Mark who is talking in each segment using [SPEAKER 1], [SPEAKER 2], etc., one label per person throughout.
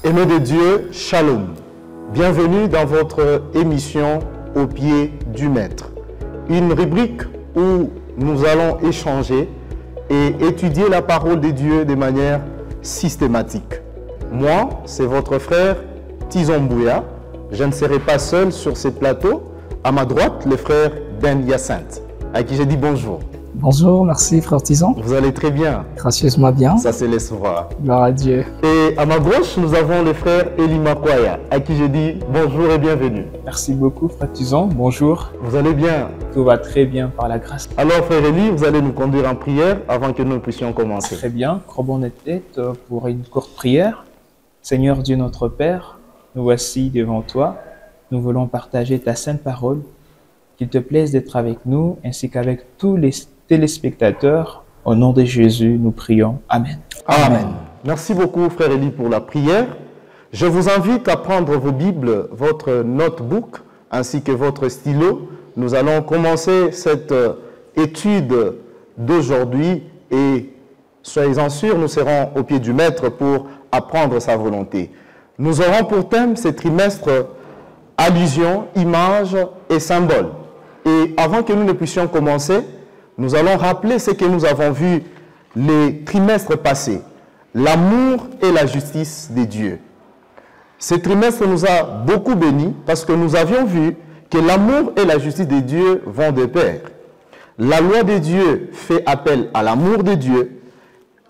[SPEAKER 1] Aimés de Dieu, Shalom. Bienvenue dans votre émission Au pied du Maître. Une rubrique où nous allons échanger et étudier la parole de Dieu de manière systématique. Moi, c'est votre frère Tizon Bouya. Je ne serai pas seul sur ce plateau. À ma droite, le frère Ben Hyacinthe, à qui j'ai dit bonjour.
[SPEAKER 2] Bonjour, merci frère Tizon.
[SPEAKER 1] Vous allez très bien.
[SPEAKER 2] Gracieusement bien.
[SPEAKER 1] Ça se laisse voir.
[SPEAKER 2] Gloire à Dieu.
[SPEAKER 1] Et à ma gauche, nous avons le frère Eli Makwaya, à qui je dis bonjour et bienvenue.
[SPEAKER 3] Merci beaucoup frère Tizon, bonjour.
[SPEAKER 1] Vous allez bien?
[SPEAKER 3] Tout va très bien par la grâce.
[SPEAKER 1] Alors frère Eli, vous allez nous conduire en prière avant que nous puissions commencer.
[SPEAKER 3] Très bien, crevons notre tête pour une courte prière. Seigneur Dieu notre Père, nous voici devant toi. Nous voulons partager ta sainte parole. Qu'il te plaise d'être avec nous ainsi qu'avec tous les téléspectateurs. Au nom de Jésus, nous prions. Amen.
[SPEAKER 1] Amen. Merci beaucoup, frère Eli, pour la prière. Je vous invite à prendre vos Bibles, votre notebook, ainsi que votre stylo. Nous allons commencer cette étude d'aujourd'hui et soyez-en sûrs, nous serons au pied du Maître pour apprendre sa volonté. Nous aurons pour thème ce trimestre allusions, images et symboles. Et avant que nous ne puissions commencer, nous allons rappeler ce que nous avons vu les trimestres passés. L'amour et la justice des dieux. Ce trimestre nous a beaucoup bénis parce que nous avions vu que l'amour et la justice des dieux vont de pair. La loi de Dieu fait appel à l'amour de Dieu.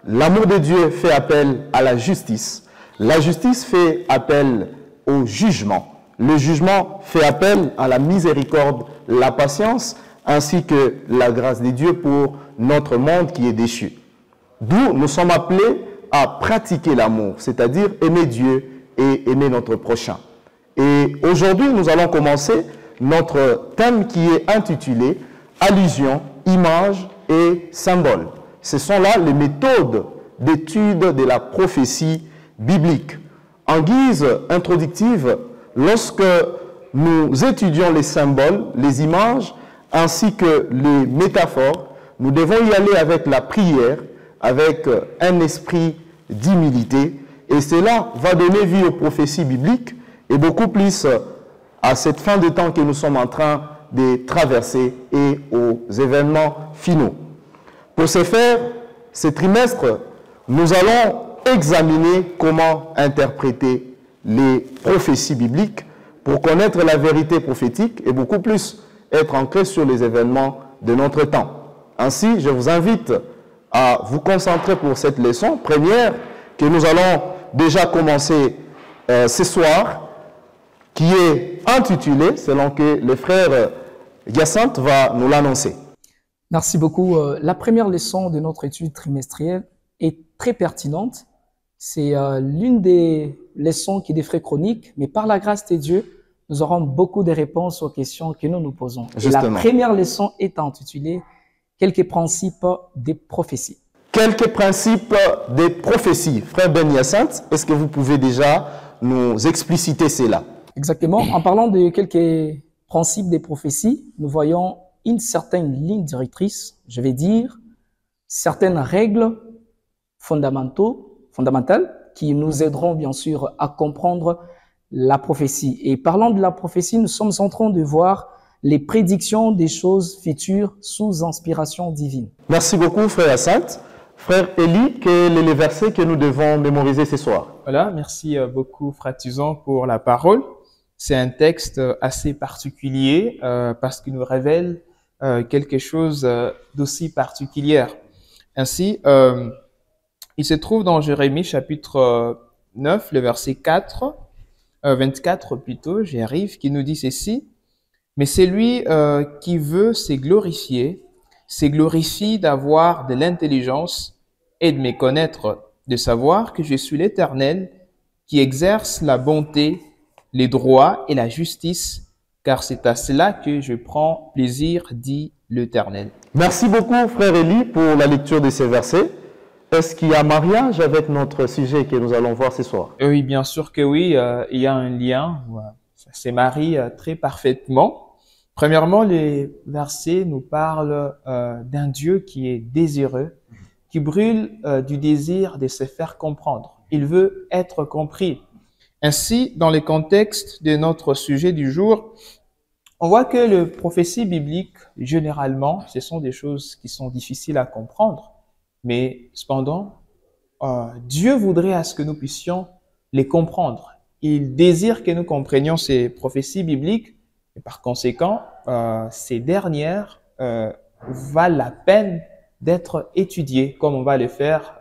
[SPEAKER 1] L'amour de Dieu fait appel à la justice. La justice fait appel au jugement. Le jugement fait appel à la miséricorde, la patience, ainsi que la grâce de Dieu pour notre monde qui est déchu. D'où nous sommes appelés à pratiquer l'amour, c'est-à-dire aimer Dieu et aimer notre prochain. Et aujourd'hui, nous allons commencer notre thème qui est intitulé « Allusions, images et symboles ». Ce sont là les méthodes d'étude de la prophétie biblique. En guise introductive, lorsque nous étudions les symboles, les images, ainsi que les métaphores, nous devons y aller avec la prière, avec un esprit d'humilité, et cela va donner vie aux prophéties bibliques et beaucoup plus à cette fin de temps que nous sommes en train de traverser et aux événements finaux. Pour ce faire, ce trimestre, nous allons examiner comment interpréter les prophéties bibliques pour connaître la vérité prophétique et beaucoup plus être ancré sur les événements de notre temps. Ainsi, je vous invite à vous concentrer pour cette leçon première que nous allons déjà commencer ce soir, qui est intitulée, selon que le frère Hyacinthe va nous l'annoncer.
[SPEAKER 2] Merci beaucoup. La première leçon de notre étude trimestrielle est très pertinente. C'est l'une des leçons qui est des frais chroniques, mais par la grâce de Dieu, nous aurons beaucoup de réponses aux questions que nous nous posons. Et la première leçon est intitulée « Quelques principes des prophéties ».
[SPEAKER 1] Quelques principes des prophéties. Frère Ben Hyacinthe, est-ce que vous pouvez déjà nous expliciter cela?
[SPEAKER 2] Exactement. En parlant de quelques principes des prophéties, nous voyons une certaine ligne directrice, je vais dire, certaines règles fondamentales qui nous aideront bien sûr à comprendre la prophétie. Et parlant de la prophétie, nous sommes en train de voir les prédictions des choses futures sous inspiration divine.
[SPEAKER 1] Merci beaucoup, frère Hyacinthe. Frère Eli, quel est le verset que nous devons mémoriser ce soir?
[SPEAKER 3] Voilà, merci beaucoup frère Tizon pour la parole. C'est un texte assez particulier parce qu'il nous révèle quelque chose d'aussi particulier. Ainsi, il se trouve dans Jérémie chapitre 9, le verset 24 plutôt, j'y arrive, qui nous dit ceci. Mais celui qui veut se glorifie d'avoir de l'intelligence et de me connaître, de savoir que je suis l'Éternel qui exerce la bonté, les droits et la justice, car c'est à cela que je prends plaisir, dit l'Éternel.
[SPEAKER 1] Merci beaucoup, frère Eli, pour la lecture de ces versets. Est-ce qu'il y a mariage avec notre sujet que nous allons voir ce soir?
[SPEAKER 3] Oui, bien sûr que oui, il y a un lien, ça se marie très parfaitement. Premièrement, les versets nous parlent d'un Dieu qui est désireux, qui brûle du désir de se faire comprendre. Il veut être compris. Ainsi, dans le contexte de notre sujet du jour, on voit que les prophéties bibliques, généralement, ce sont des choses qui sont difficiles à comprendre, mais cependant, Dieu voudrait à ce que nous puissions les comprendre. Il désire que nous comprenions ces prophéties bibliques et par conséquent, ces dernières valent la peine d'être étudiées comme on va le faire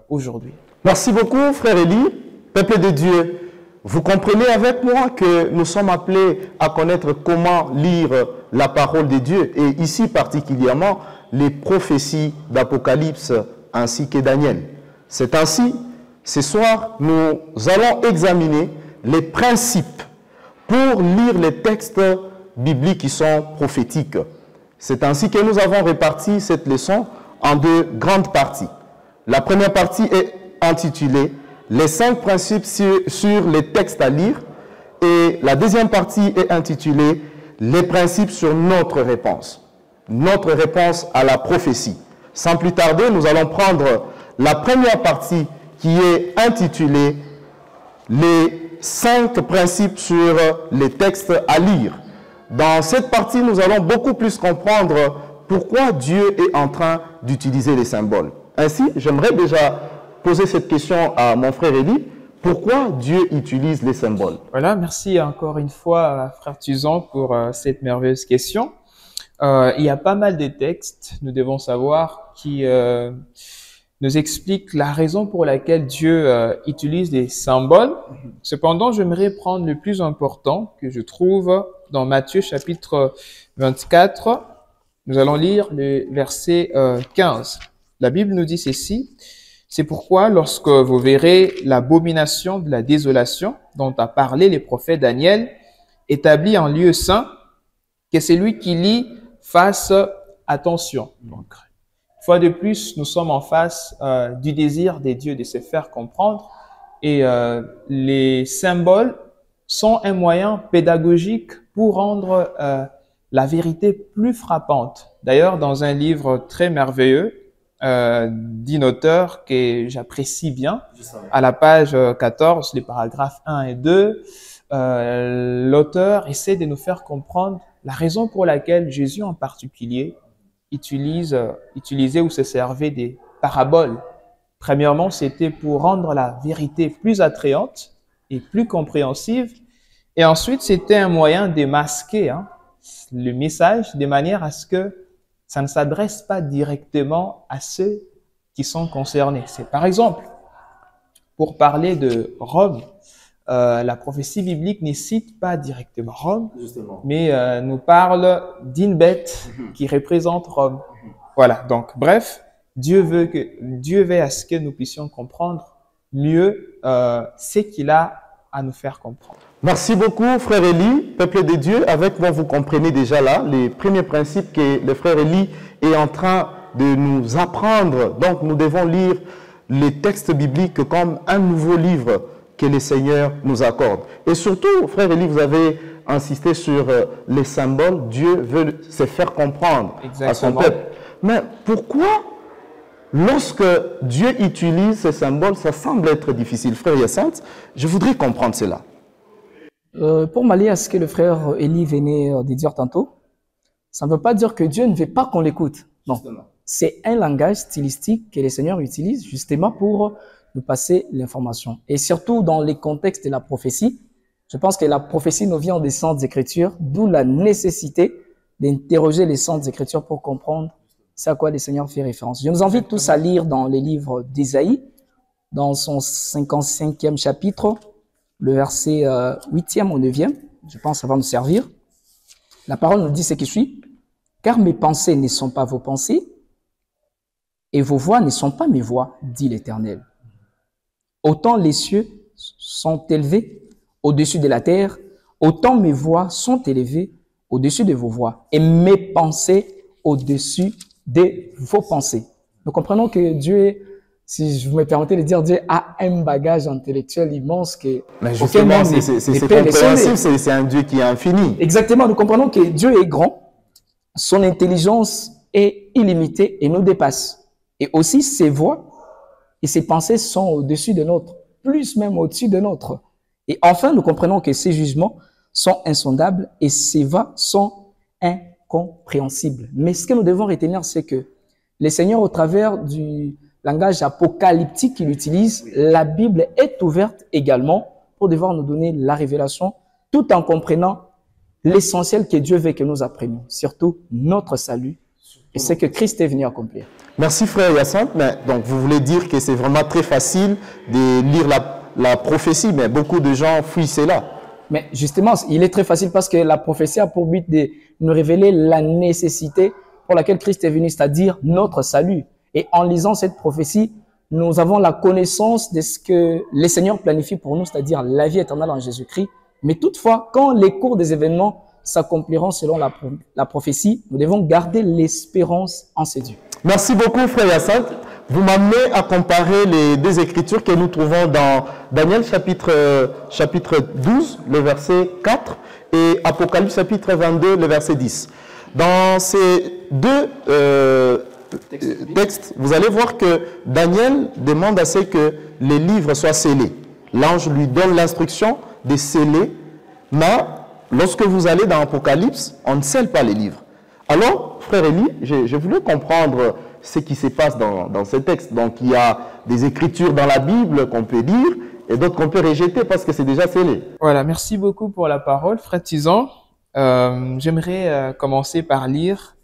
[SPEAKER 3] aujourd'hui.
[SPEAKER 1] Merci beaucoup, frère Élie. Peuple de Dieu, vous comprenez avec moi que nous sommes appelés à connaître comment lire la parole de Dieu et ici particulièrement les prophéties d'Apocalypse ainsi que Daniel. C'est ainsi, ce soir, nous allons examiner les principes pour lire les textes bibliques qui sont prophétiques. C'est ainsi que nous avons réparti cette leçon en deux grandes parties. La première partie est intitulée « Les 5 principes sur les textes à lire » et la deuxième partie est intitulée « Les principes sur notre réponse à la prophétie ». Sans plus tarder, nous allons prendre la première partie qui est intitulée « Les 5 principes sur les textes à lire ». Dans cette partie, nous allons beaucoup plus comprendre pourquoi Dieu est en train d'utiliser les symboles. Ainsi, j'aimerais déjà poser cette question à mon frère Élie. Pourquoi Dieu utilise les symboles?
[SPEAKER 3] Voilà, merci encore une fois, frère Tuzan, pour cette merveilleuse question. Il y a pas mal de textes, nous devons savoir, qui nous expliquent la raison pour laquelle Dieu utilise des symboles. Cependant, j'aimerais prendre le plus important que je trouve dans Matthieu chapitre 24. Nous allons lire le verset 15. La Bible nous dit ceci. C'est pourquoi lorsque vous verrez l'abomination de la désolation dont a parlé les prophètes Daniel, établi en lieu saint, que celui qui lit fasse attention. Donc, une fois de plus, nous sommes en face du désir des dieux de se faire comprendre et les symboles sont un moyen pédagogique pour rendre la vérité plus frappante. D'ailleurs, dans un livre très merveilleux, d'un auteur que j'apprécie bien, à la page 14, les paragraphes 1 et 2, l'auteur essaie de nous faire comprendre la raison pour laquelle Jésus en particulier utilisait ou se servait des paraboles. Premièrement, c'était pour rendre la vérité plus attrayante et plus compréhensive. Et ensuite, c'était un moyen de masquer le message de manière à ce que ça ne s'adresse pas directement à ceux qui sont concernés. C'est par exemple, pour parler de Rome, la prophétie biblique ne cite pas directement Rome, mais nous parle d'une bête qui représente Rome. Voilà, donc bref, Dieu veut à ce que nous puissions comprendre mieux ce qu'il a à nous faire comprendre.
[SPEAKER 1] Merci beaucoup, frère Élie, peuple de Dieu. Avec moi, vous comprenez déjà là les premiers principes que le frère Élie est en train de nous apprendre. Donc, nous devons lire les textes bibliques comme un nouveau livre que le Seigneur nous accorde. Et surtout, frère Élie, vous avez insisté sur les symboles. Dieu veut se faire comprendre à son peuple. Mais pourquoi, lorsque Dieu utilise ces symboles, ça semble être difficile? Frère Hyacinthe, je voudrais comprendre cela.
[SPEAKER 2] Pour m'allier à ce que le frère Élie venait de dire tantôt, ça ne veut pas dire que Dieu ne veut pas qu'on l'écoute. Non, c'est un langage stylistique que le Seigneur utilise justement pour nous passer l'information. Et surtout dans les contextes de la prophétie, je pense que la prophétie nous vient des Saintes Écritures, d'où la nécessité d'interroger les Saintes Écritures pour comprendre c'est à quoi le Seigneur fait référence. Je nous invite tous à lire dans les livres d'Ésaïe, dans son 55e chapitre, le verset 8e au 9e, je pense, ça va nous servir. La parole nous dit ce qui suit. « Car mes pensées ne sont pas vos pensées, et vos voix ne sont pas mes voix, dit l'Éternel. Autant les cieux sont élevés au-dessus de la terre, autant mes voix sont élevées au-dessus de vos voix, et mes pensées au-dessus de vos pensées. » Nous comprenons que Dieu est, si je me permettais de dire, Dieu a un bagage intellectuel immense que
[SPEAKER 1] mais justement, c'est compréhensible, c'est un Dieu qui est infini.
[SPEAKER 2] Exactement, nous comprenons que Dieu est grand, son intelligence est illimitée et nous dépasse. Et aussi, ses voix et ses pensées sont au-dessus de notre, plus même au-dessus de notre. Et enfin, nous comprenons que ces jugements sont insondables et ces voies sont incompréhensibles. Mais ce que nous devons retenir, c'est que le Seigneur, au travers du langage apocalyptique qu'il utilise, la Bible est ouverte également pour devoir nous donner la révélation, tout en comprenant l'essentiel que Dieu veut que nous apprenions, surtout notre salut et ce que Christ est venu accomplir.
[SPEAKER 1] Merci frère Hyacinthe. Mais donc vous voulez dire que c'est vraiment très facile de lire la prophétie, mais beaucoup de gens fuient cela.
[SPEAKER 2] Mais justement, il est très facile parce que la prophétie a pour but de nous révéler la nécessité pour laquelle Christ est venu, c'est-à-dire notre salut. Et en lisant cette prophétie, nous avons la connaissance de ce que le Seigneur planifie pour nous, c'est-à-dire la vie éternelle en Jésus-Christ. Mais toutefois, quand les cours des événements s'accompliront selon la prophétie, nous devons garder l'espérance en ces dieux.
[SPEAKER 1] Merci beaucoup, frère Hyacinthe. Vous m'amenez à comparer les deux écritures que nous trouvons dans Daniel chapitre 12, le verset 4, et Apocalypse chapitre 22, le verset 10. Dans ces deux textes, vous allez voir que Daniel demande à ce que les livres soient scellés. L'ange lui donne l'instruction de sceller, mais lorsque vous allez dans Apocalypse, on ne scelle pas les livres. Alors, frère Élie, je voulais comprendre ce qui se passe dans ces textes. Donc, il y a des écritures dans la Bible qu'on peut lire et d'autres qu'on peut rejeter parce que c'est déjà scellé.
[SPEAKER 3] Voilà, merci beaucoup pour la parole, frère Tizan. J'aimerais commencer par lire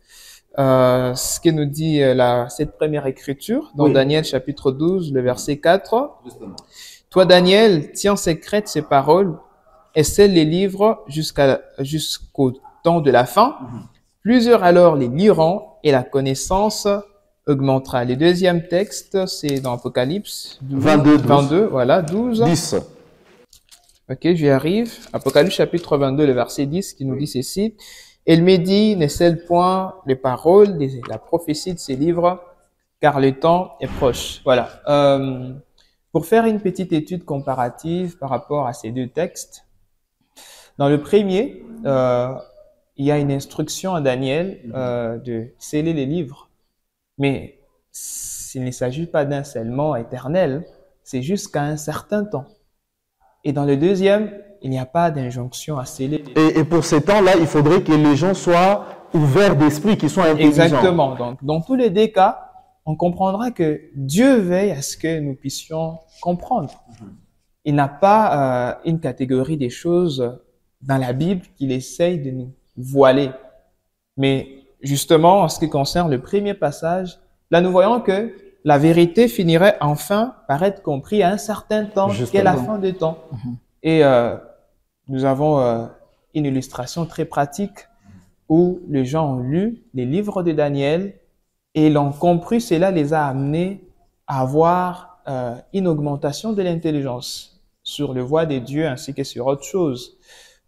[SPEAKER 3] ce que nous dit cette première écriture dans Daniel chapitre 12, le verset 4. Justement. Toi, Daniel, tiens secrètes ces paroles et scelle les livres jusqu'au temps de la fin. Plusieurs alors les liront et la connaissance augmentera. Le deuxième texte, c'est dans Apocalypse 22, voilà, 12. 10. Ok, j'y arrive. Apocalypse chapitre 22, le verset 10, qui nous dit ceci. Elle me dit, ne scelle point les paroles de la prophétie de ces livres, car le temps est proche. Voilà. Pour faire une petite étude comparative par rapport à ces deux textes, dans le premier, il y a une instruction à Daniel de sceller les livres. Mais il ne s'agit pas d'un scellement éternel, c'est jusqu'à un certain temps. Et dans le deuxième, il n'y a pas d'injonction à sceller les livres.
[SPEAKER 1] Et pour ces temps-là, il faudrait que les gens soient ouverts d'esprit, qu'ils soient intelligents.
[SPEAKER 3] Exactement. Donc, dans tous les deux cas, on comprendra que Dieu veille à ce que nous puissions comprendre. Il n'a pas une catégorie des choses dans la Bible qu'il essaye de nous voiler. Mais justement, en ce qui concerne le premier passage, là nous voyons que la vérité finirait enfin par être comprise à un certain temps, qui est la fin des temps. Et nous avons une illustration très pratique où les gens ont lu les livres de Daniel et l'ont compris. Cela les a amenés à avoir une augmentation de l'intelligence sur le voie des dieux ainsi que sur autre chose.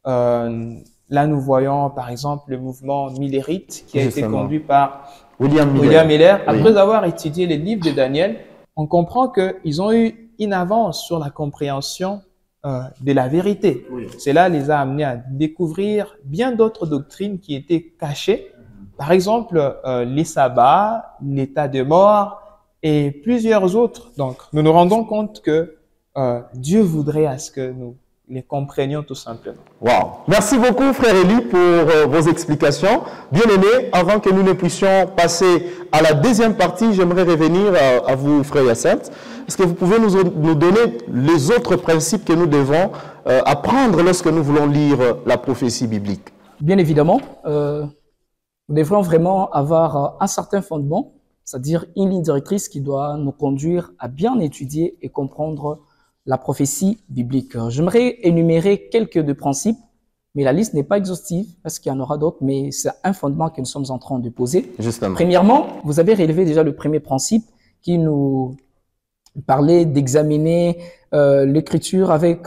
[SPEAKER 3] Là, nous voyons par exemple le mouvement millérite qui a été conduit par William Miller. Après avoir étudié les livres de Daniel, on comprend qu'ils ont eu une avance sur la compréhension de la vérité. Cela les a amenés à découvrir bien d'autres doctrines qui étaient cachées. Par exemple, les sabbats, l'état de mort et plusieurs autres. Donc, nous nous rendons compte que Dieu voudrait à ce que nous les comprenions tout simplement.
[SPEAKER 1] Wow. Merci beaucoup, frère Élie, pour vos explications. Bien-aimés, avant que nous ne puissions passer à la deuxième partie, j'aimerais revenir à vous, frère Hyacinthe. Est-ce que vous pouvez nous donner les autres principes que nous devons apprendre lorsque nous voulons lire la prophétie biblique?
[SPEAKER 2] Bien évidemment, nous devrons vraiment avoir un certain fondement, c'est-à-dire une ligne directrice qui doit nous conduire à bien étudier et comprendre la prophétie biblique. J'aimerais énumérer quelques de principes, mais la liste n'est pas exhaustive parce qu'il y en aura d'autres, mais c'est un fondement que nous sommes en train de poser.
[SPEAKER 1] Justement.
[SPEAKER 2] Premièrement, vous avez relevé déjà le premier principe qui nous parlait d'examiner l'écriture avec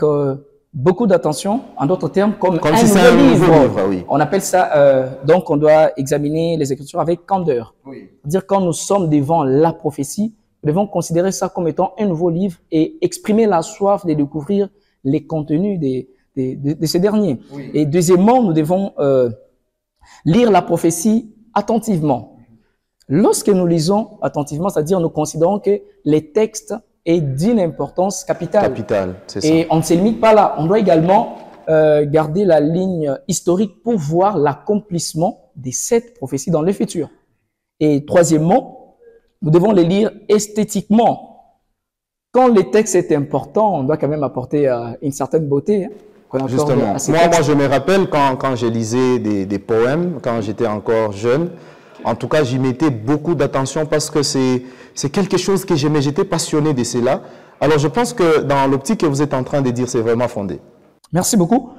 [SPEAKER 2] beaucoup d'attention, en d'autres termes, comme un
[SPEAKER 1] si
[SPEAKER 2] nouveau livre.
[SPEAKER 1] Oui.
[SPEAKER 2] On appelle ça, donc on doit examiner les écritures avec candeur. Oui. C'est-à-dire quand nous sommes devant la prophétie, nous devons considérer ça comme étant un nouveau livre et exprimer la soif de découvrir les contenus de ces derniers. Oui. Et deuxièmement, nous devons lire la prophétie attentivement. Lorsque nous lisons attentivement, c'est-à-dire nous considérons que les textes est d'une importance capitale.
[SPEAKER 1] Capital, c'est ça.
[SPEAKER 2] Et on ne se limite pas là. On doit également garder la ligne historique pour voir l'accomplissement des 7 prophéties dans le futur. Et troisièmement, nous devons les lire esthétiquement. Quand le texte est important, on doit quand même apporter une certaine beauté.
[SPEAKER 1] Justement. Moi, je me rappelle quand je lisais des poèmes, quand j'étais encore jeune, en tout cas, j'y mettais beaucoup d'attention parce que c'est quelque chose que j'aimais. J'étais passionné de cela. Alors, je pense que dans l'optique que vous êtes en train de dire, c'est vraiment fondé.
[SPEAKER 2] Merci beaucoup.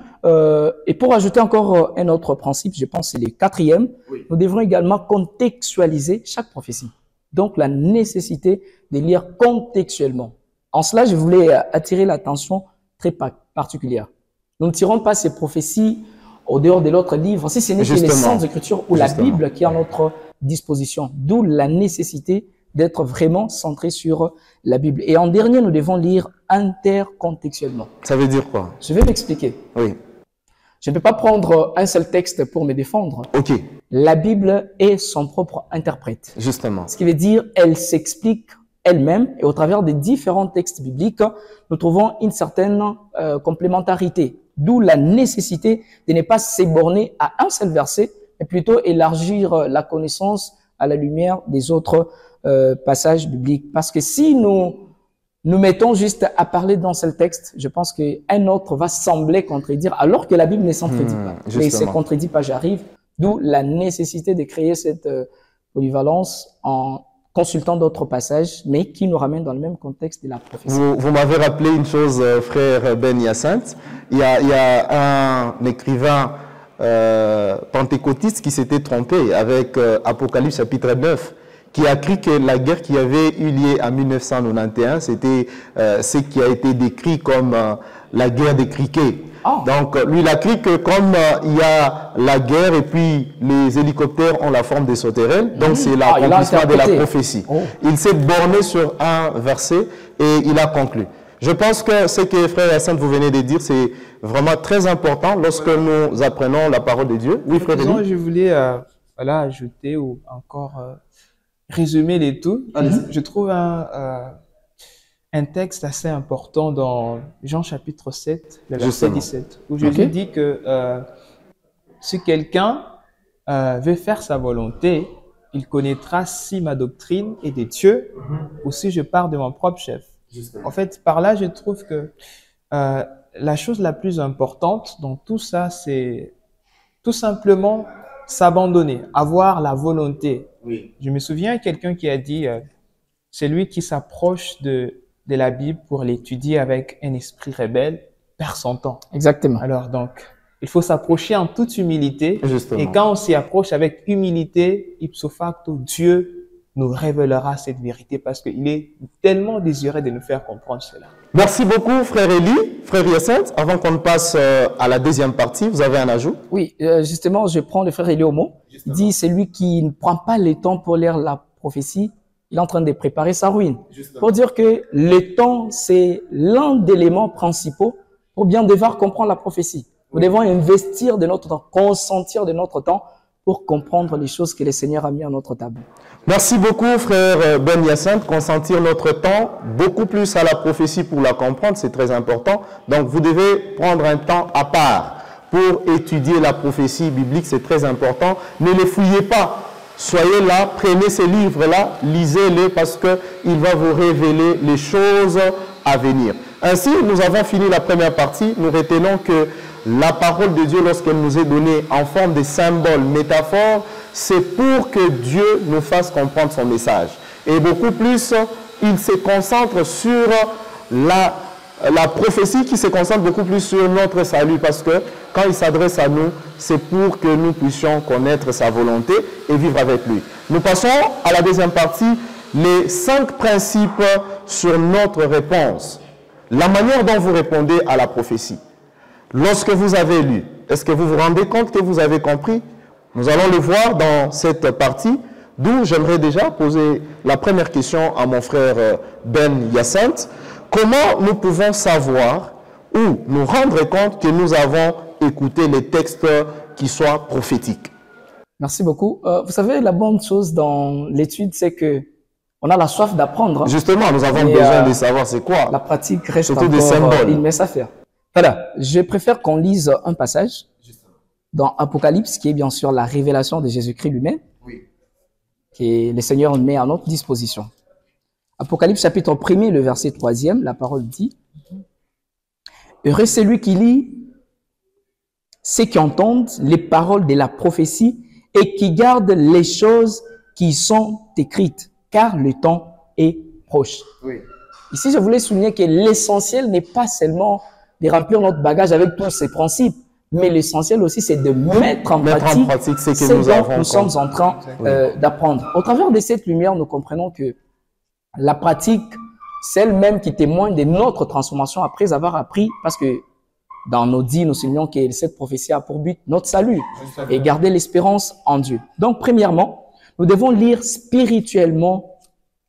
[SPEAKER 2] Et pour ajouter encore un autre principe, je pense que c'est le 4e, oui. Nous devrons également contextualiser chaque prophétie. Donc, la nécessité de lire contextuellement. En cela, je voulais attirer l'attention très particulière. Nous ne tirons pas ces prophéties au dehors de l'autre livre, si ce n'est que les Saintes Écritures ou la Bible qui est à notre disposition. D'où la nécessité d'être vraiment centré sur la Bible. Et en dernier, nous devons lire intercontextuellement.
[SPEAKER 1] Ça veut dire quoi?
[SPEAKER 2] Je vais m'expliquer.
[SPEAKER 1] Oui.
[SPEAKER 2] Je ne peux pas prendre un seul texte pour me défendre.
[SPEAKER 1] Ok.
[SPEAKER 2] La Bible est son propre interprète.
[SPEAKER 1] Justement.
[SPEAKER 2] Ce qui veut dire, elle s'explique elle-même et au travers des différents textes bibliques, nous trouvons une certaine complémentarité. D'où la nécessité de ne pas s'éborner à un seul verset, mais plutôt élargir la connaissance à la lumière des autres passages bibliques. Parce que si nous mettons juste à parler dans ce texte, je pense qu'un autre va sembler contredire, alors que la Bible ne s'entredit pas. Mais il ne se contredit pas, j'arrive. D'où la nécessité de créer cette polyvalence en consultant d'autres passages, mais qui nous ramènent dans le même contexte de la prophétie.
[SPEAKER 1] Vous m'avez rappelé une chose, frère Ben Hyacinthe. Il y a un écrivain pentecôtiste qui s'était trompé avec Apocalypse chapitre 9, qui a écrit que la guerre qui avait eu lieu en 1991, c'était ce qui a été décrit comme la guerre des criquets. Oh. Donc, lui, il a écrit que comme il y a la guerre et puis les hélicoptères ont la forme des sauterelles, donc c'est l'accomplissement de la prophétie. Oh. Il s'est borné sur un verset et il a conclu. Je pense que ce que frère Hyacinthe vous venez de dire, c'est vraiment très important lorsque nous apprenons la parole de Dieu. Oui, frère Denis.
[SPEAKER 3] Je voulais ajouter ou encore résumer les tout. Je trouve un texte assez important dans Jean chapitre 7, le verset 17, où Jésus dit que si quelqu'un veut faire sa volonté, il connaîtra si ma doctrine est de Dieu ou si je pars de mon propre chef. En fait, par là, je trouve que la chose la plus importante dans tout ça, c'est tout simplement s'abandonner, avoir la volonté. Oui. Je me souviens de quelqu'un qui a dit celui qui s'approche de la Bible pour l'étudier avec un esprit rebelle perd son temps.
[SPEAKER 2] Exactement.
[SPEAKER 3] Alors donc, il faut s'approcher en toute humilité.
[SPEAKER 1] Justement.
[SPEAKER 3] Et quand on s'y approche avec humilité, ipso facto, Dieu nous révélera cette vérité parce qu'il est tellement désiré de nous faire comprendre cela.
[SPEAKER 1] Merci beaucoup, frère Élie, frère Hyacinthe. Avant qu'on passe à la deuxième partie, vous avez un ajout?
[SPEAKER 2] Oui, justement, je prends le frère Élie au mot. Il dit, c'est lui qui ne prend pas le temps pour lire la prophétie. Il est en train de préparer sa ruine. Justement. Pour dire que le temps, c'est l'un des éléments principaux pour bien devoir comprendre la prophétie. Nous devons investir de notre temps, consentir de notre temps pour comprendre les choses que le Seigneur a mis à notre table.
[SPEAKER 1] Merci beaucoup, frère Ben Hyacinthe. Consentir notre temps beaucoup plus à la prophétie pour la comprendre, c'est très important. Donc, vous devez prendre un temps à part pour étudier la prophétie biblique, c'est très important. Ne les fouillez pas. Soyez là, prenez ces livres-là, lisez-les parce qu'il va vous révéler les choses à venir. Ainsi, nous avons fini la première partie. Nous retenons que la parole de Dieu, lorsqu'elle nous est donnée en forme de symboles, métaphores, c'est pour que Dieu nous fasse comprendre son message. Et beaucoup plus, il se concentre sur la prophétie qui se concentre beaucoup plus sur notre salut parce que quand il s'adresse à nous, c'est pour que nous puissions connaître sa volonté et vivre avec lui. Nous passons à la deuxième partie, les 5 principes sur notre réponse. La manière dont vous répondez à la prophétie. Lorsque vous avez lu, est-ce que vous vous rendez compte que vous avez compris? Nous allons le voir dans cette partie, d'où j'aimerais déjà poser la première question à mon frère Ben Hyacinthe. Comment nous pouvons savoir ou nous rendre compte que nous avons écouté les textes qui soient prophétiques?
[SPEAKER 2] Merci beaucoup. Vous savez, la bonne chose dans l'étude, c'est que on a la soif d'apprendre.
[SPEAKER 1] Justement, nous avons besoin de savoir c'est quoi.
[SPEAKER 2] La pratique reste
[SPEAKER 1] surtout
[SPEAKER 2] encore
[SPEAKER 1] des symboles.
[SPEAKER 2] Une messe à faire. Voilà, je préfère qu'on lise un passage dans Apocalypse, qui est bien sûr la révélation de Jésus-Christ lui-même, que le Seigneur met à notre disposition. Apocalypse chapitre 1er, le verset 3e, la parole dit « Heureux celui qui lit, ceux qui entendent les paroles de la prophétie et qui gardent les choses qui sont écrites, car le temps est proche. » Ici, je voulais souligner que l'essentiel n'est pas seulement de remplir notre bagage avec tous ces principes, mais l'essentiel aussi, c'est de mettre en pratique ce que nous sommes en train d'apprendre. Au travers de cette lumière, nous comprenons que la pratique, c'est elle-même qui témoigne de notre transformation après avoir appris, parce que dans nos dits, nous soulignons que cette prophétie a pour but notre salut et garder l'espérance en Dieu. Donc, premièrement, nous devons lire spirituellement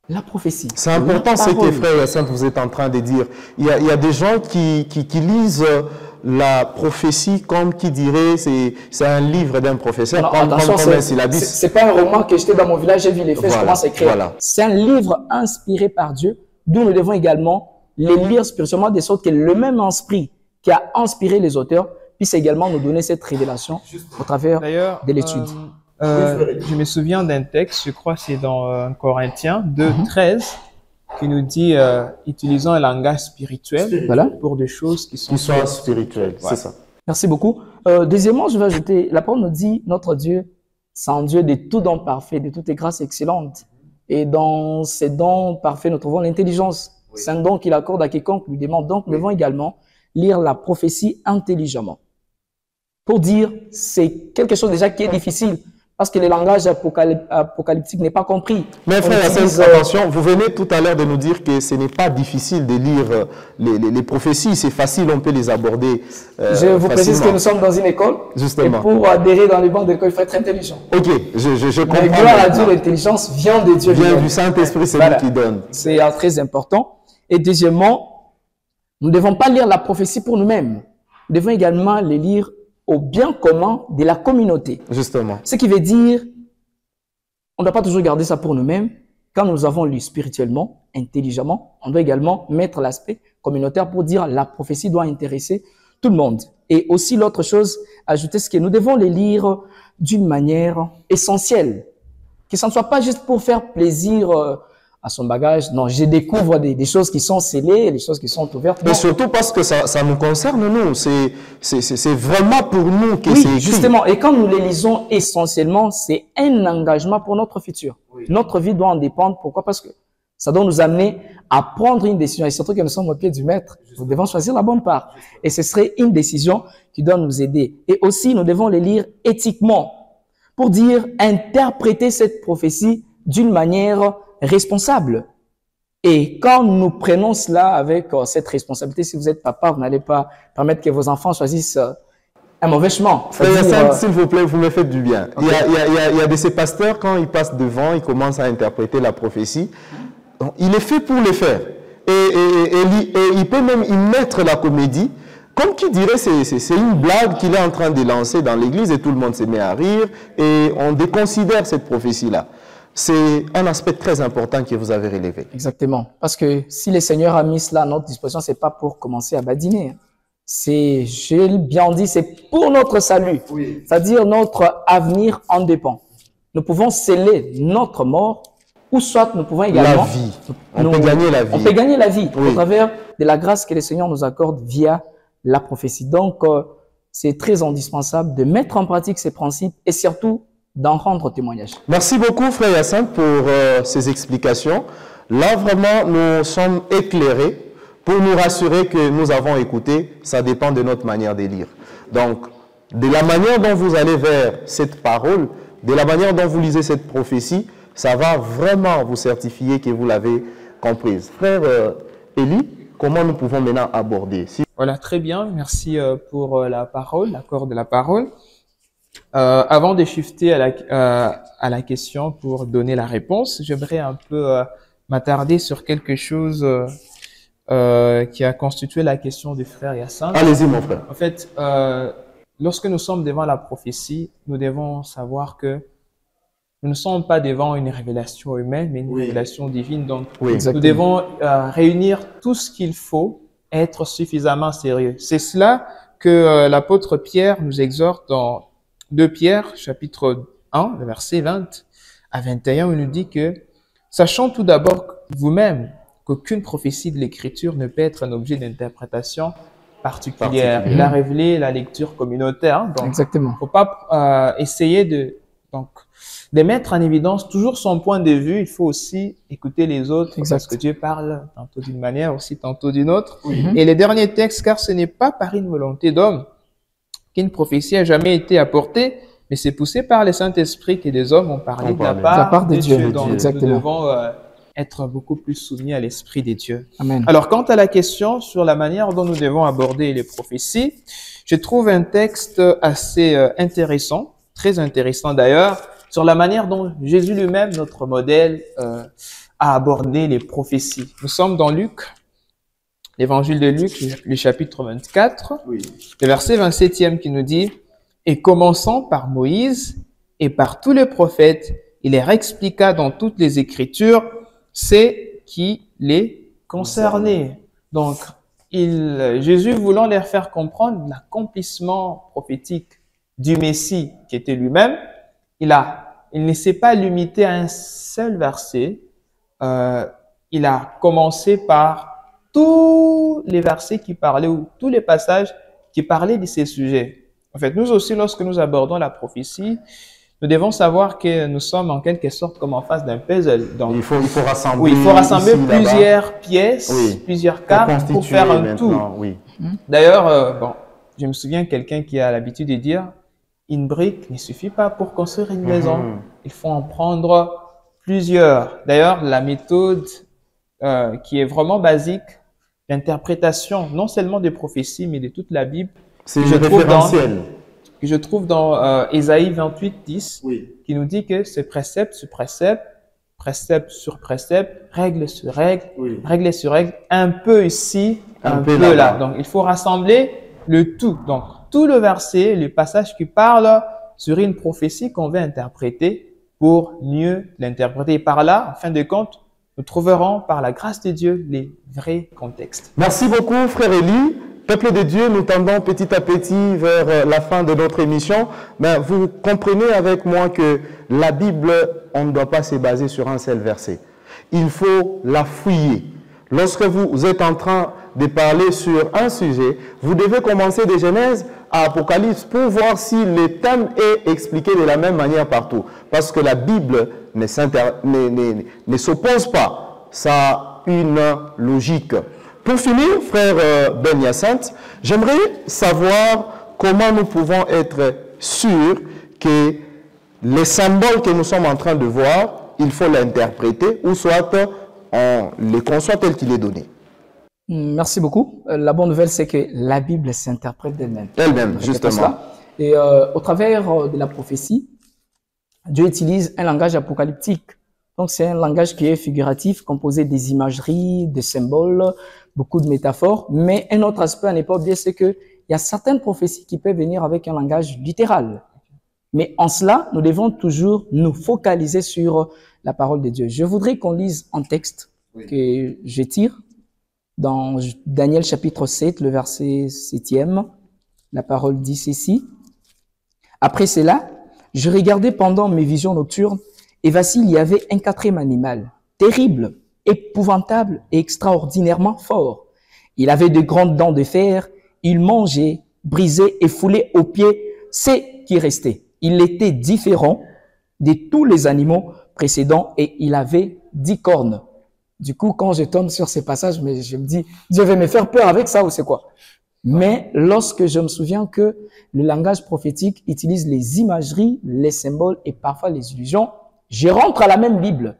[SPEAKER 2] la prophétie.
[SPEAKER 1] C'est important ce que frère Hyacinthe vous êtes en train de dire. Il y a des gens qui lisent la prophétie comme qui dirait c'est un livre d'un professeur, comme un syllabus.
[SPEAKER 2] C'est pas un roman que j'étais dans mon village, j'ai vu les faits, je commence à écrire. Voilà. C'est un livre inspiré par Dieu, d'où nous devons également les lire spirituellement, de sorte que le même esprit qui a inspiré les auteurs puisse également nous donner cette révélation au travers de l'étude.
[SPEAKER 3] Je me souviens d'un texte, je crois que c'est dans Corinthiens 2:13, qui nous dit utilisons un langage spirituel pour des choses qui sont
[SPEAKER 1] spirituelles. C'est ça.
[SPEAKER 2] Merci beaucoup. Deuxièmement, je vais ajouter, la parole nous dit notre Dieu, c'est un Dieu de tout don parfait, de toutes les grâces excellentes. Et dans ces dons parfaits, nous trouvons l'intelligence. C'est un don qu'il accorde à quiconque lui demande. Donc, nous devons également lire la prophétie intelligemment. Pour dire, c'est quelque chose déjà qui est difficile, parce que le langage apocalyptique n'est pas compris.
[SPEAKER 1] Mais frère, attention, vous venez tout à l'heure de nous dire que ce n'est pas difficile de lire les prophéties, c'est facile, on peut les aborder
[SPEAKER 2] je vous précise que nous sommes dans une école.
[SPEAKER 1] Justement.
[SPEAKER 2] Et pour adhérer dans les bancs d'école, il faut être intelligent.
[SPEAKER 1] Ok, je comprends.
[SPEAKER 2] Mais gloire à Dieu, l'intelligence vient de Dieu.
[SPEAKER 1] Vient du Saint-Esprit, c'est lui qui donne.
[SPEAKER 2] C'est très important. Et deuxièmement, nous ne devons pas lire la prophétie pour nous-mêmes. Nous devons également les lire au bien commun de la communauté.
[SPEAKER 1] Justement.
[SPEAKER 2] Ce qui veut dire, on ne doit pas toujours garder ça pour nous-mêmes. Quand nous avons lu spirituellement, intelligemment, on doit également mettre l'aspect communautaire pour dire la prophétie doit intéresser tout le monde. Et aussi l'autre chose, ajouter ce que nous devons les lire d'une manière essentielle. Que ça ne soit pas juste pour faire plaisir à son bagage. Non, je découvre des choses qui sont scellées, des choses qui sont ouvertes.
[SPEAKER 1] Mais surtout parce que ça nous concerne, nous. C'est vraiment pour nous que c'est écrit.
[SPEAKER 2] Justement. Et quand nous les lisons essentiellement, c'est un engagement pour notre futur. Oui. Notre vie doit en dépendre. Pourquoi? Parce que ça doit nous amener à prendre une décision. Et surtout que nous sommes au pied du maître. Nous devons choisir la bonne part. Et ce serait une décision qui doit nous aider. Et aussi, nous devons les lire éthiquement pour dire, interpréter cette prophétie d'une manière responsable. Et quand nous prenons cela avec cette responsabilité, si vous êtes papa, vous n'allez pas permettre que vos enfants choisissent un mauvais chemin.
[SPEAKER 1] S'il vous plaît, vous me faites du bien. Okay. Il y a de ces pasteurs, quand ils passent devant, ils commencent à interpréter la prophétie. Donc, il est fait pour le faire. Et il peut même y mettre la comédie. Comme qui dirait, c'est une blague qu'il est en train de lancer dans l'église et tout le monde se met à rire et on déconsidère cette prophétie-là. C'est un aspect très important que vous avez relevé.
[SPEAKER 2] Exactement. Parce que si le Seigneur a mis cela à notre disposition, c'est pas pour commencer à badiner. C'est, j'ai bien dit, c'est pour notre salut. Oui. C'est-à-dire notre avenir en dépend. Nous pouvons sceller notre mort ou soit nous pouvons également...
[SPEAKER 1] La vie. On peut gagner la vie.
[SPEAKER 2] On peut gagner la vie au travers de la grâce que le Seigneur nous accorde via la prophétie. Donc, c'est très indispensable de mettre en pratique ces principes et surtout d'en rendre témoignage.
[SPEAKER 1] Merci beaucoup, frère Hyacinthe, pour ces explications. Là, vraiment, nous sommes éclairés pour nous rassurer que nous avons écouté. Ça dépend de notre manière de lire. Donc, de la manière dont vous allez vers cette parole, de la manière dont vous lisez cette prophétie, ça va vraiment vous certifier que vous l'avez comprise. Frère Élie, comment nous pouvons maintenant aborder?
[SPEAKER 3] Voilà, très bien. Merci pour la parole, l'accord de la parole. Avant de shifter à la question pour donner la réponse, j'aimerais un peu m'attarder sur quelque chose qui a constitué la question du frère Hyacinthe.
[SPEAKER 1] Allez-y, mon frère.
[SPEAKER 3] En fait, lorsque nous sommes devant la prophétie, nous devons savoir que nous ne sommes pas devant une révélation humaine, mais une
[SPEAKER 1] Oui.
[SPEAKER 3] révélation divine. Donc,
[SPEAKER 1] Oui.
[SPEAKER 3] nous
[SPEAKER 2] Exactement.
[SPEAKER 3] devons réunir tout ce qu'il faut, être suffisamment sérieux. C'est cela que l'apôtre Pierre nous exhorte dans 2 Pierre, chapitre 1, le verset 20 à 21, où il nous dit que, sachant tout d'abord vous-même qu'aucune prophétie de l'Écriture ne peut être un objet d'interprétation particulière. Il a révélé la lecture communautaire. Hein, donc,
[SPEAKER 2] Exactement.
[SPEAKER 3] faut pas essayer de mettre en évidence toujours son point de vue. Il faut aussi écouter les autres
[SPEAKER 2] Exact.
[SPEAKER 3] parce que Dieu parle tantôt d'une manière, aussi tantôt d'une autre.
[SPEAKER 2] Mhm.
[SPEAKER 3] Et les derniers textes, car ce n'est pas par une volonté d'homme qu'une prophétie a jamais été apportée, mais c'est poussé par le Saint-Esprit que des hommes ont parlé de la part
[SPEAKER 2] de Dieu.
[SPEAKER 3] Donc,
[SPEAKER 2] Exactement.
[SPEAKER 3] nous devons être beaucoup plus soumis à l'Esprit des dieux.
[SPEAKER 2] Amen.
[SPEAKER 3] Alors, quant à la question sur la manière dont nous devons aborder les prophéties, je trouve un texte assez intéressant, très intéressant d'ailleurs, sur la manière dont Jésus lui-même, notre modèle, a abordé les prophéties. Nous sommes dans Luc, l'évangile de Luc, le chapitre 24, le verset 27e qui nous dit « Et commençant par Moïse et par tous les prophètes, il leur expliqua dans toutes les Écritures ce qui les concernait. » Donc, Jésus voulant leur faire comprendre l'accomplissement prophétique du Messie qui était lui-même, il ne s'est pas limité à un seul verset. Il a commencé par tous les versets qui parlaient ou tous les passages qui parlaient de ces sujets. En fait, nous aussi, lorsque nous abordons la prophétie, nous devons savoir que nous sommes en quelque sorte comme en face d'un puzzle. Donc,
[SPEAKER 1] il faut rassembler,
[SPEAKER 3] oui, il faut rassembler
[SPEAKER 1] ici,
[SPEAKER 3] plusieurs pièces,
[SPEAKER 1] oui,
[SPEAKER 3] plusieurs cartes pour faire un tout.
[SPEAKER 1] Oui.
[SPEAKER 3] D'ailleurs, bon, je me souviens de quelqu'un qui a l'habitude de dire une brique ne suffit pas pour construire une maison. Il faut en prendre plusieurs. D'ailleurs, la méthode qui est vraiment basique, l'interprétation non seulement des prophéties, mais de toute la Bible,
[SPEAKER 1] c'est le référentiel.
[SPEAKER 3] Que je trouve dans Ésaïe 28, 10, qui nous dit que c'est précepte sur précepte, précepte sur précepte, règle sur règle, règle sur règle, un peu ici, un peu là. Donc, il faut rassembler le tout. Donc, tout le verset, le passage qui parle sur une prophétie qu'on veut interpréter pour mieux l'interpréter. Et par là, en fin de compte, nous trouverons par la grâce de Dieu les vrais contextes.
[SPEAKER 1] Merci beaucoup, frère Élie. Peuple de Dieu, nous tendons petit à petit vers la fin de notre émission. Mais vous comprenez avec moi que la Bible, on ne doit pas se baser sur un seul verset. Il faut la fouiller. Lorsque vous êtes en train de parler sur un sujet, vous devez commencer de Genèse à Apocalypse pour voir si le thème est expliqué de la même manière partout. Parce que la Bible ne s'oppose pas. Ça a une logique. Pour finir, frère Ben Hyacinthe, j'aimerais savoir comment nous pouvons être sûrs que les symboles que nous sommes en train de voir, il faut l'interpréter ou soit on les conçoit tel qu'il est donné.
[SPEAKER 2] Merci beaucoup. La bonne nouvelle, c'est que la Bible s'interprète d'elle-même.
[SPEAKER 1] Elle-même, justement.
[SPEAKER 2] Et au travers de la prophétie, Dieu utilise un langage apocalyptique. Donc, c'est un langage qui est figuratif, composé des imageries, des symboles, beaucoup de métaphores. Mais un autre aspect à ne pas oublier, c'est qu'il y a certaines prophéties qui peuvent venir avec un langage littéral. Mais en cela, nous devons toujours nous focaliser sur la parole de Dieu. Je voudrais qu'on lise un texte que je tire dans Daniel chapitre 7, le verset 7e. La parole dit ceci. Après cela, je regardais pendant mes visions nocturnes et voici, il y avait un quatrième animal, terrible, épouvantable et extraordinairement fort. Il avait de grandes dents de fer, il mangeait, brisait et foulait aux pieds ce qui restait. Il était différent de tous les animaux précédents et il avait 10 cornes. Du coup, quand je tombe sur ces passages, mais je me dis, Dieu va me faire peur avec ça ou c'est quoi? Mais lorsque je me souviens que le langage prophétique utilise les imageries, les symboles et parfois les illusions, je rentre à la même Bible.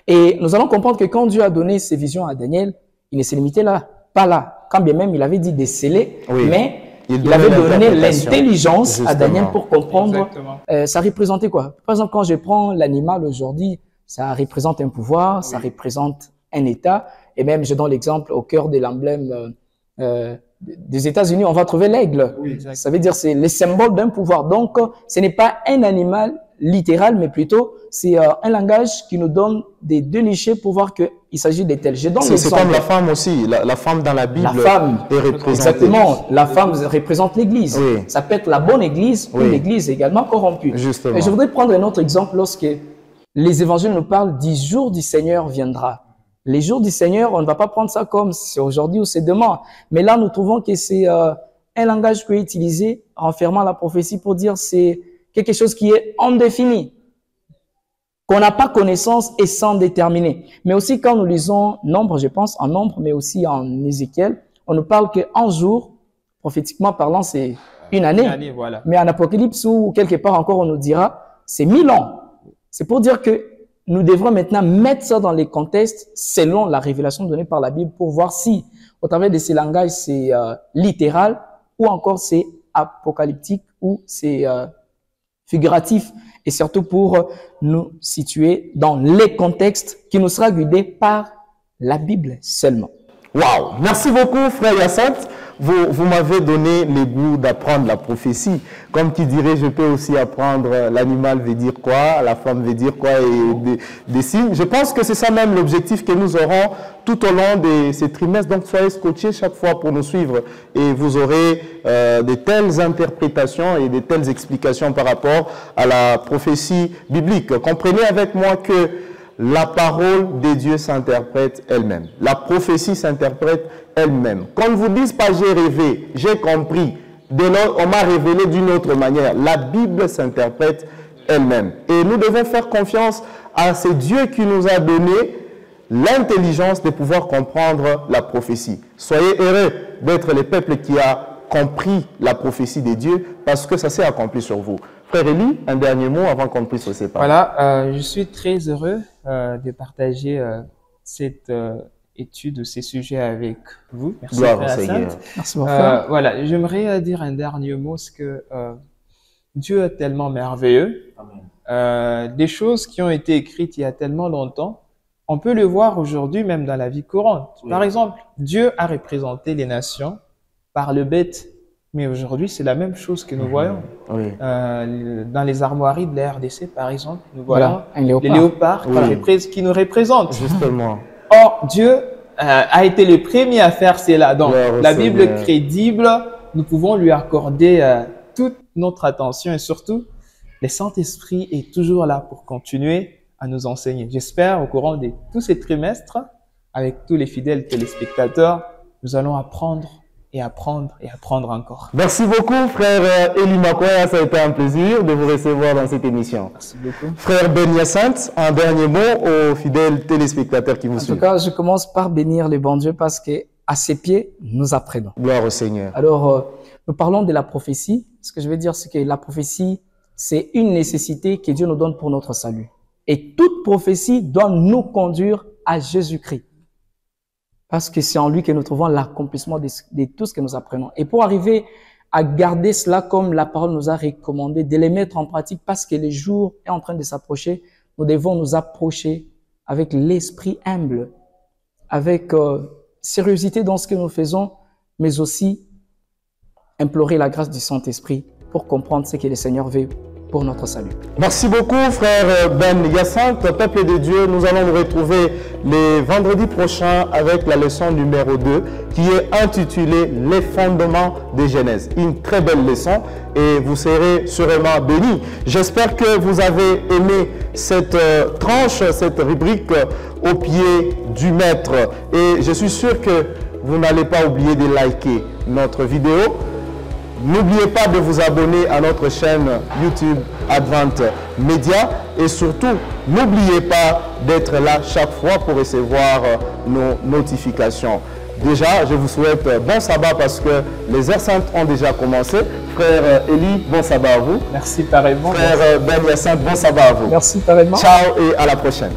[SPEAKER 2] Et nous allons comprendre que quand Dieu a donné ses visions à Daniel, il ne s'est limité là, pas là. Quand bien même il avait dit des scellés, mais il avait donné l'intelligence à Daniel pour comprendre. Ça représentait quoi? Par exemple, quand je prends l'animal aujourd'hui, ça représente un pouvoir, ça représente un État. Et même, je donne l'exemple au cœur de l'emblème des États-Unis, on va trouver l'aigle. Ça veut dire c'est le symbole d'un pouvoir. Donc, ce n'est pas un animal littéral, mais plutôt c'est un langage qui nous donne des deux clichés pour voir qu'il s'agit des tels. Je donne
[SPEAKER 1] C'est comme la femme aussi. La femme dans la Bible
[SPEAKER 2] la femme,
[SPEAKER 1] est représentée.
[SPEAKER 2] exactement. La femme représente l'Église.
[SPEAKER 1] Oui.
[SPEAKER 2] Ça peut être la bonne Église ou
[SPEAKER 1] Oui.
[SPEAKER 2] l'Église également corrompue.
[SPEAKER 1] Justement.
[SPEAKER 2] Et je voudrais prendre un autre exemple lorsque les évangiles nous parlent du jour du Seigneur viendra. Les jours du Seigneur, on ne va pas prendre ça comme c'est aujourd'hui ou c'est demain. Mais là, nous trouvons que c'est un langage qui est utilisé renfermant la prophétie pour dire c'est quelque chose qui est indéfini, qu'on n'a pas connaissance et sans déterminer. Mais aussi quand nous lisons Nombre, je pense, en Nombre, mais aussi en Ézéchiel, on nous parle qu'un jour, prophétiquement parlant, c'est une année.
[SPEAKER 3] Une année, voilà.
[SPEAKER 2] Mais en Apocalypse ou quelque part encore, on nous dira c'est 1000 ans. C'est pour dire que nous devrons maintenant mettre ça dans les contextes selon la révélation donnée par la Bible pour voir si, au travers de ces langages, c'est littéral ou encore c'est apocalyptique ou c'est figuratif. Et surtout pour nous situer dans les contextes qui nous sera guidés par la Bible seulement.
[SPEAKER 1] Waouh! Merci beaucoup, frère Hyacinthe. Vous m'avez donné le goût d'apprendre la prophétie. Comme qui dirait, je peux aussi apprendre l'animal veut dire quoi, la femme veut dire quoi et des signes. Je pense que c'est ça même l'objectif que nous aurons tout au long de ces trimestres. Donc, soyez scotchés chaque fois pour nous suivre et vous aurez de telles interprétations et de telles explications par rapport à la prophétie biblique. Comprenez avec moi que la parole de Dieu s'interprète elle-même. La prophétie s'interprète elle-même. Qu'on ne vous dise pas j'ai rêvé, j'ai compris, on m'a révélé d'une autre manière. La Bible s'interprète elle-même. Et nous devons faire confiance à ce Dieu qui nous a donné l'intelligence de pouvoir comprendre la prophétie. Soyez heureux d'être le peuple qui a compris la prophétie de Dieu parce que ça s'est accompli sur vous. Frère Élie, un dernier mot avant qu'on puisse se séparer.
[SPEAKER 3] Voilà, je suis très heureux de partager cette étude, ces sujets avec vous. Merci,
[SPEAKER 1] Gloire au
[SPEAKER 3] frère
[SPEAKER 1] Seigneur.
[SPEAKER 3] Hyacinthe.
[SPEAKER 2] Merci, mon frère.
[SPEAKER 3] Voilà, j'aimerais dire un dernier mot, c'est que Dieu est tellement merveilleux. Des choses qui ont été écrites il y a tellement longtemps, on peut le voir aujourd'hui même dans la vie courante.
[SPEAKER 1] Oui.
[SPEAKER 3] Par exemple, Dieu a représenté les nations par le bête. Mais aujourd'hui, c'est la même chose que nous voyons.
[SPEAKER 1] Oui.
[SPEAKER 3] Dans les armoiries de la RDC, par exemple, nous voyons
[SPEAKER 2] Voilà, un léopard.
[SPEAKER 3] les léopards
[SPEAKER 1] Oui.
[SPEAKER 3] qui nous représentent.
[SPEAKER 1] Justement.
[SPEAKER 3] Or, Dieu a été le premier à faire cela. Donc,
[SPEAKER 1] Gloire au
[SPEAKER 3] la Bible
[SPEAKER 1] Seigneur.
[SPEAKER 3] crédible, nous pouvons lui accorder toute notre attention et surtout, le Saint-Esprit est toujours là pour continuer à nous enseigner. J'espère, au courant de tous ces trimestres, avec tous les fidèles téléspectateurs, nous allons apprendre et apprendre et apprendre encore.
[SPEAKER 1] Merci beaucoup, frère Élie Makoya. Ça a été un plaisir de vous recevoir dans cette émission.
[SPEAKER 3] Merci beaucoup.
[SPEAKER 1] Frère Ben Hyacinthe, un dernier mot aux fidèles téléspectateurs qui vous
[SPEAKER 2] En tout
[SPEAKER 1] suivent.
[SPEAKER 2] cas, je commence par bénir le bon Dieu parce que à ses pieds, nous apprenons.
[SPEAKER 1] Gloire au Seigneur.
[SPEAKER 2] Alors, nous parlons de la prophétie. Ce que je veux dire, c'est que la prophétie, c'est une nécessité que Dieu nous donne pour notre salut. Et toute prophétie doit nous conduire à Jésus-Christ. Parce que c'est en lui que nous trouvons l'accomplissement de tout ce que nous apprenons. Et pour arriver à garder cela comme la parole nous a recommandé, de les mettre en pratique parce que le jour est en train de s'approcher, nous devons nous approcher avec l'esprit humble, avec sérieuxité dans ce que nous faisons, mais aussi implorer la grâce du Saint-Esprit pour comprendre ce que le Seigneur veut pour notre salut.
[SPEAKER 1] Merci beaucoup, frère Ben Hyacinthe. Peuple de Dieu, nous allons nous retrouver le vendredi prochain avec la leçon numéro 2 qui est intitulée « Les fondements de Genèse ». Une très belle leçon et vous serez sûrement bénis. J'espère que vous avez aimé cette tranche, cette rubrique au pied du maître. Et je suis sûr que vous n'allez pas oublier de liker notre vidéo. N'oubliez pas de vous abonner à notre chaîne YouTube Advent Media et surtout, n'oubliez pas d'être là chaque fois pour recevoir nos notifications. Déjà, je vous souhaite bon sabbat parce que les heures saintes ont déjà commencé. Frère Élie, bon sabbat à vous.
[SPEAKER 3] Merci pareillement.
[SPEAKER 1] Frère Ben Hyacinthe, bon sabbat à vous.
[SPEAKER 2] Merci pareillement.
[SPEAKER 1] Ciao et à la prochaine.